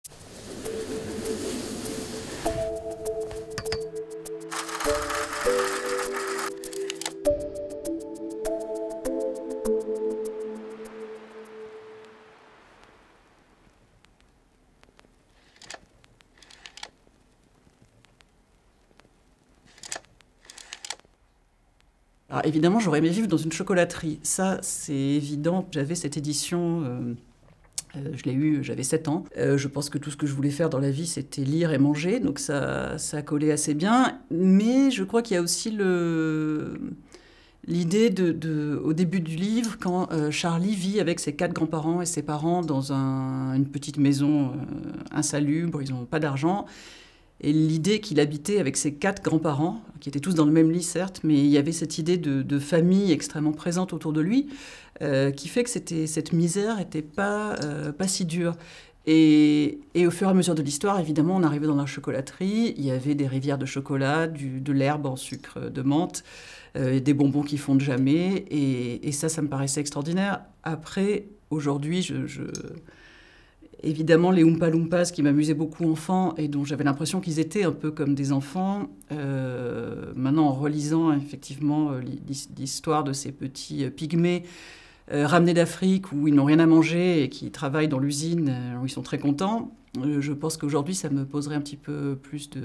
Alors évidemment, j'aurais aimé vivre dans une chocolaterie. Ça, c'est évident. J'avais cette édition, je l'ai eue, j'avais 7 ans. Je pense que tout ce que je voulais faire dans la vie, c'était lire et manger. Donc ça collait assez bien. Mais je crois qu'il y a aussi l'idée au début du livre, quand Charlie vit avec ses 4 grands-parents et ses parents dans une petite maison insalubre, ils n'ont pas d'argent. Et l'idée qu'il habitait avec ses 4 grands-parents, qui étaient tous dans le même lit certes, mais il y avait cette idée de famille extrêmement présente autour de lui, qui fait que cette misère n'était pas si dure. Et au fur et à mesure de l'histoire, évidemment, on arrivait dans la chocolaterie, il y avait des rivières de chocolat, de l'herbe en sucre de menthe, des bonbons qui fondent jamais, et ça me paraissait extraordinaire. Après, aujourd'hui, évidemment, les Oompa Loompas qui m'amusaient beaucoup enfant et dont j'avais l'impression qu'ils étaient un peu comme des enfants. Maintenant, en relisant effectivement l'histoire de ces petits pygmées ramenés d'Afrique où ils n'ont rien à manger et qui travaillent dans l'usine où ils sont très contents, je pense qu'aujourd'hui, ça me poserait un petit peu plus de...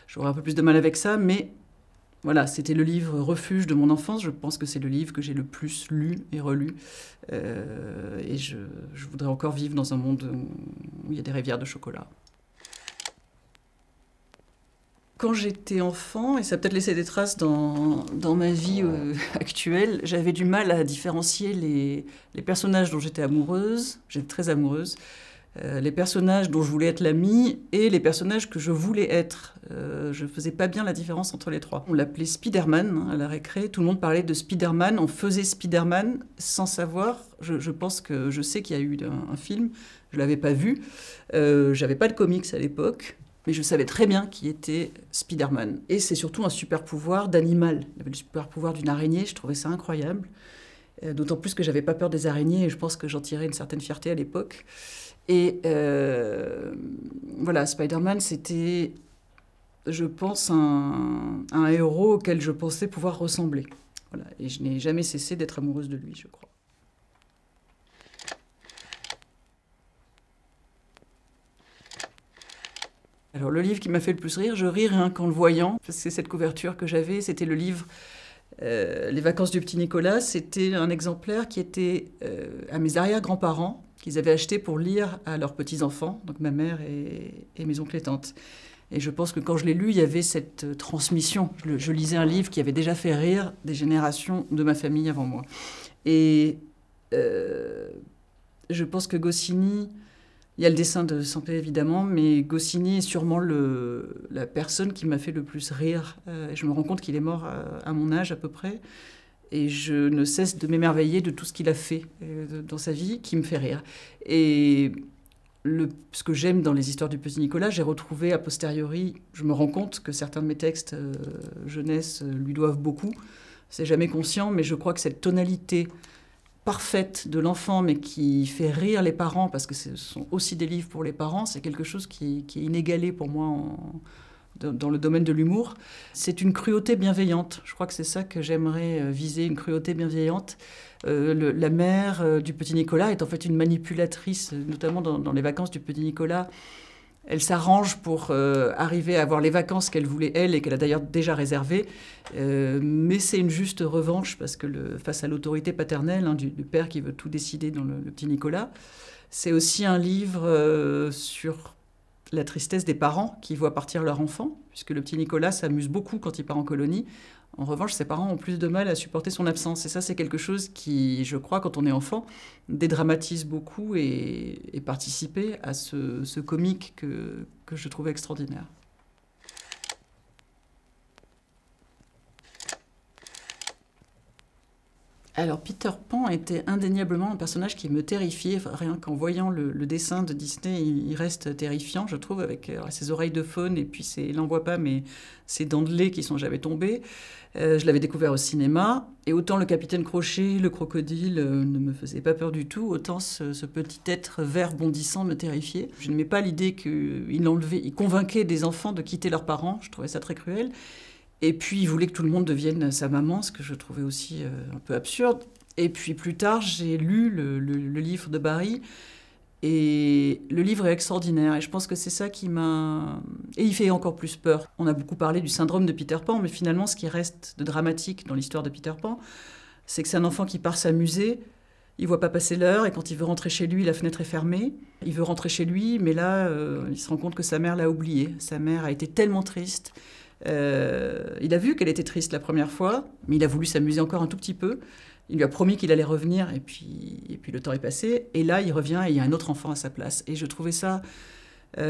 J'aurais un peu plus de mal avec ça, mais voilà, c'était le livre refuge de mon enfance. Je pense que c'est le livre que j'ai le plus lu et relu. Et je voudrais encore vivre dans un monde où il y a des rivières de chocolat. Quand j'étais enfant, et ça a peut-être laissé des traces dans ma vie actuelle, j'avais du mal à différencier les personnages dont j'étais amoureuse, j'étais très amoureuse, les personnages dont je voulais être l'amie et les personnages que je voulais être. Je ne faisais pas bien la différence entre les trois. On l'appelait Spider-Man à la récré, tout le monde parlait de Spider-Man, on faisait Spider-Man sans savoir. Je pense que je sais qu'il y a eu un film, je ne l'avais pas vu, j'avais pas de comics à l'époque, mais je savais très bien qui était Spider-Man. Et c'est surtout un super pouvoir d'animal. Il avait le super pouvoir d'une araignée, je trouvais ça incroyable. D'autant plus que j'avais pas peur des araignées et je pense que j'en tirais une certaine fierté à l'époque. Et voilà, Spider-Man, c'était, je pense, un héros auquel je pensais pouvoir ressembler. Voilà. Et je n'ai jamais cessé d'être amoureuse de lui, je crois. Alors, le livre qui m'a fait le plus rire, je ris rien qu'en le voyant, parce que c'est cette couverture que j'avais, c'était le livre Les vacances du petit Nicolas. C'était un exemplaire qui était à mes arrière-grands-parents, qu'ils avaient acheté pour lire à leurs petits-enfants, donc ma mère et mes oncles et tantes. Et je pense que quand je l'ai lu, il y avait cette transmission. Je lisais un livre qui avait déjà fait rire des générations de ma famille avant moi. Et je pense que Goscinny, il y a le dessin de Sampé évidemment, mais Goscinny est sûrement la personne qui m'a fait le plus rire. Et je me rends compte qu'il est mort à mon âge à peu près. Et je ne cesse de m'émerveiller de tout ce qu'il a fait dans sa vie qui me fait rire. Et ce que j'aime dans les histoires du petit Nicolas, j'ai retrouvé a posteriori, je me rends compte que certains de mes textes jeunesse lui doivent beaucoup. C'est jamais conscient, mais je crois que cette tonalité parfaite de l'enfant, mais qui fait rire les parents, parce que ce sont aussi des livres pour les parents, c'est quelque chose qui est inégalé pour moi dans le domaine de l'humour. C'est une cruauté bienveillante. Je crois que c'est ça que j'aimerais viser, une cruauté bienveillante. La mère du petit Nicolas est en fait une manipulatrice, notamment dans les vacances du petit Nicolas. Elle s'arrange pour arriver à avoir les vacances qu'elle voulait, elle, et qu'elle a d'ailleurs déjà réservées. Mais c'est une juste revanche, parce que face à l'autorité paternelle du père qui veut tout décider dans le petit Nicolas, c'est aussi un livre sur la tristesse des parents qui voient partir leur enfant, puisque le petit Nicolas s'amuse beaucoup quand il part en colonie. En revanche, ses parents ont plus de mal à supporter son absence. Et ça, c'est quelque chose qui, je crois, quand on est enfant, dédramatise beaucoup et participer à ce comique que je trouvais extraordinaire. Alors, Peter Pan était indéniablement un personnage qui me terrifiait. Enfin, rien qu'en voyant le dessin de Disney, il reste terrifiant, je trouve, avec ses oreilles de faune et puis il n'en voit pas, mais ses dents de lait qui sont jamais tombées. Je l'avais découvert au cinéma. Et autant le Capitaine Crochet, le crocodile, ne me faisait pas peur du tout, autant ce petit être vert bondissant me terrifiait. Je n'aimais pas l'idée il convainquait des enfants de quitter leurs parents. Je trouvais ça très cruel. Et puis, il voulait que tout le monde devienne sa maman, ce que je trouvais aussi un peu absurde. Et puis, plus tard, j'ai lu le livre de Barry. Et le livre est extraordinaire. Et je pense que c'est ça qui m'a... Et il fait encore plus peur. On a beaucoup parlé du syndrome de Peter Pan, mais finalement, ce qui reste de dramatique dans l'histoire de Peter Pan, c'est que c'est un enfant qui part s'amuser. Il voit pas passer l'heure, et quand il veut rentrer chez lui, la fenêtre est fermée. Il veut rentrer chez lui, mais là, il se rend compte que sa mère l'a oublié. Sa mère a été tellement triste. Il a vu qu'elle était triste la première fois, mais il a voulu s'amuser encore un tout petit peu. Il lui a promis qu'il allait revenir, et puis le temps est passé. Et là, il revient et il y a un autre enfant à sa place. Et je trouvais ça... En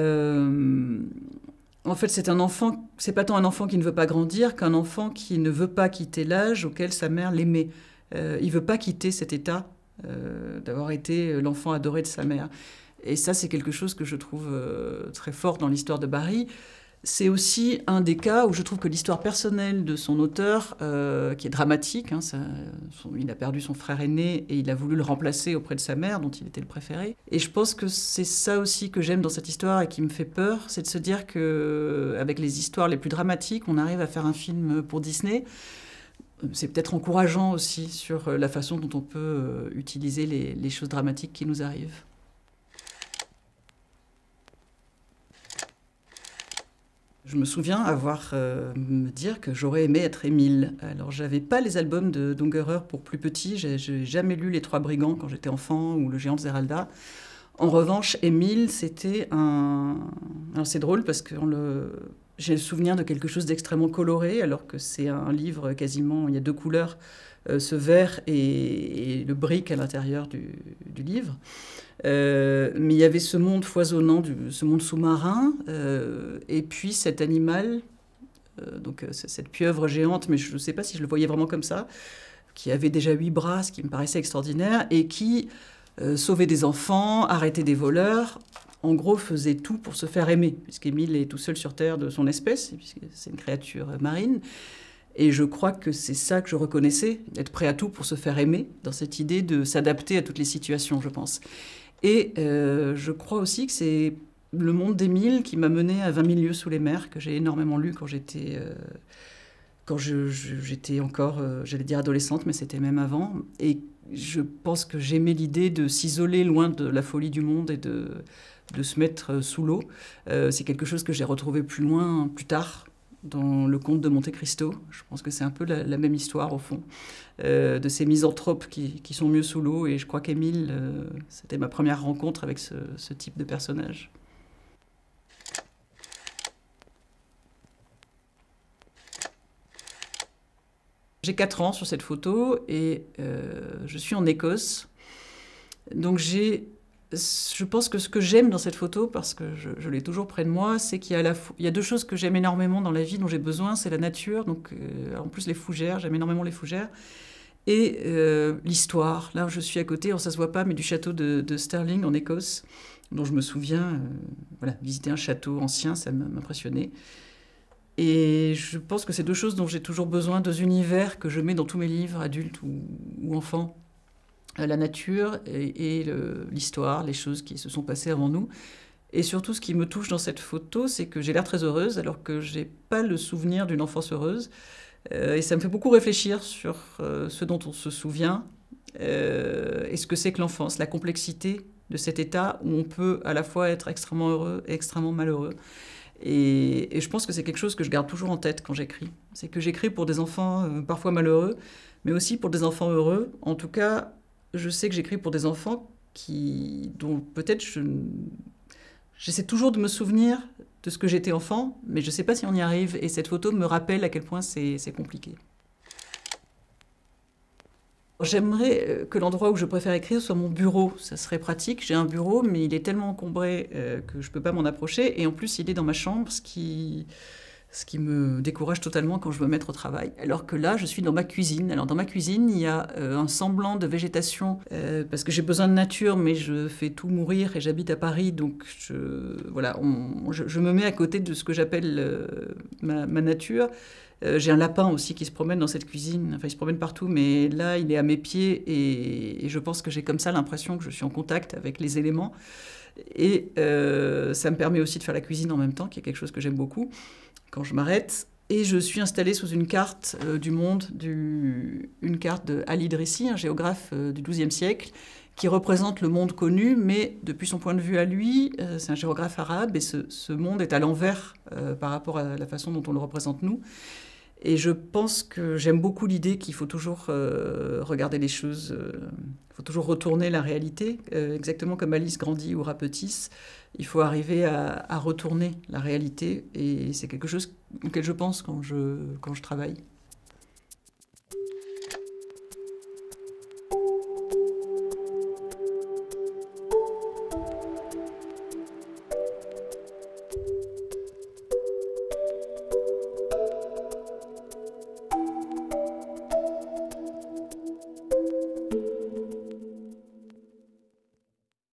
fait, c'est pas tant un enfant qui ne veut pas grandir qu'un enfant qui ne veut pas quitter l'âge auquel sa mère l'aimait. Il veut pas quitter cet état d'avoir été l'enfant adoré de sa mère. Et ça, c'est quelque chose que je trouve très fort dans l'histoire de Barry. C'est aussi un des cas où je trouve que l'histoire personnelle de son auteur, qui est dramatique, hein, il a perdu son frère aîné et il a voulu le remplacer auprès de sa mère, dont il était le préféré. Et je pense que c'est ça aussi que j'aime dans cette histoire et qui me fait peur, c'est de se dire qu'avec les histoires les plus dramatiques, on arrive à faire un film pour Disney. C'est peut-être encourageant aussi sur la façon dont on peut utiliser les choses dramatiques qui nous arrivent. Je me souviens me dire que j'aurais aimé être Émile. Alors, j'avais pas les albums de Dungerer pour plus petit. J'ai jamais lu Les Trois Brigands quand j'étais enfant ou Le Géant de Zeralda. En revanche, Émile, c'était un... Alors, c'est drôle parce que j'ai le souvenir de quelque chose d'extrêmement coloré, alors que c'est un livre quasiment... Il y a deux couleurs, ce vert et le brick à l'intérieur du livre. Mais il y avait ce monde foisonnant, ce monde sous-marin, et puis cet animal, cette pieuvre géante, mais je ne sais pas si je le voyais vraiment comme ça, qui avait déjà 8 bras, ce qui me paraissait extraordinaire, et qui sauvait des enfants, arrêtait des voleurs, en gros faisait tout pour se faire aimer, puisqu'Émile est tout seul sur Terre de son espèce, puisque c'est une créature marine. Et je crois que c'est ça que je reconnaissais, être prêt à tout pour se faire aimer, dans cette idée de s'adapter à toutes les situations, je pense. Et je crois aussi que c'est le monde d'Émile qui m'a mené à 20 000 lieues sous les mers, que j'ai énormément lu quand j'étais encore, j'allais dire adolescente, mais c'était même avant. Et je pense que j'aimais l'idée de s'isoler loin de la folie du monde et de se mettre sous l'eau. C'est quelque chose que j'ai retrouvé plus tard, dans le conte de Monte Cristo. Je pense que c'est un peu la même histoire, au fond, de ces misanthropes qui sont mieux sous l'eau. Et je crois qu'Émile, c'était ma première rencontre avec ce type de personnage. J'ai 4 ans sur cette photo et je suis en Écosse. Donc je pense que ce que j'aime dans cette photo, parce que je l'ai toujours près de moi, c'est qu'il y a deux choses que j'aime énormément dans la vie, dont j'ai besoin, c'est la nature, donc en plus les fougères, j'aime énormément les fougères, et l'histoire. Là, je suis à côté, alors ça se voit pas, mais du château de Stirling en Écosse, dont je me souviens, visiter un château ancien, ça m'impressionnait. Et je pense que c'est deux choses dont j'ai toujours besoin, deux univers que je mets dans tous mes livres, adultes ou enfants. La nature et l'histoire, les choses qui se sont passées avant nous. Et surtout, ce qui me touche dans cette photo, c'est que j'ai l'air très heureuse, alors que je n'ai pas le souvenir d'une enfance heureuse. Et ça me fait beaucoup réfléchir sur ce dont on se souvient, et ce que c'est que l'enfance, la complexité de cet état où on peut à la fois être extrêmement heureux et extrêmement malheureux. Et je pense que c'est quelque chose que je garde toujours en tête quand j'écris. C'est que j'écris pour des enfants parfois malheureux, mais aussi pour des enfants heureux. En tout cas, je sais que j'écris pour des enfants dont peut-être j'essaie toujours de me souvenir de ce que j'étais enfant, mais je ne sais pas si on y arrive. Et cette photo me rappelle à quel point c'est compliqué. J'aimerais que l'endroit où je préfère écrire soit mon bureau. Ça serait pratique. J'ai un bureau, mais il est tellement encombré que je ne peux pas m'en approcher. Et en plus, il est dans ma chambre, ce qui ce qui me décourage totalement quand je veux mettre au travail. Alors que là, je suis dans ma cuisine. Alors dans ma cuisine, il y a un semblant de végétation, parce que j'ai besoin de nature, mais je fais tout mourir et j'habite à Paris, donc je me mets à côté de ce que j'appelle ma nature. J'ai un lapin aussi qui se promène dans cette cuisine, enfin il se promène partout, mais là il est à mes pieds et je pense que j'ai comme ça l'impression que je suis en contact avec les éléments. Et ça me permet aussi de faire la cuisine en même temps, qui est quelque chose que j'aime beaucoup quand je m'arrête. Et je suis installée sous une carte du monde, une carte de Ali Idrissi, un géographe du XIIe siècle, qui représente le monde connu, mais depuis son point de vue à lui, c'est un géographe arabe, et ce monde est à l'envers par rapport à la façon dont on le représente nous. Et je pense que j'aime beaucoup l'idée qu'il faut toujours regarder les choses, il faut toujours retourner la réalité, exactement comme Alice grandit ou rapetisse. Il faut arriver à retourner la réalité, et c'est quelque chose auquel je pense quand je travaille.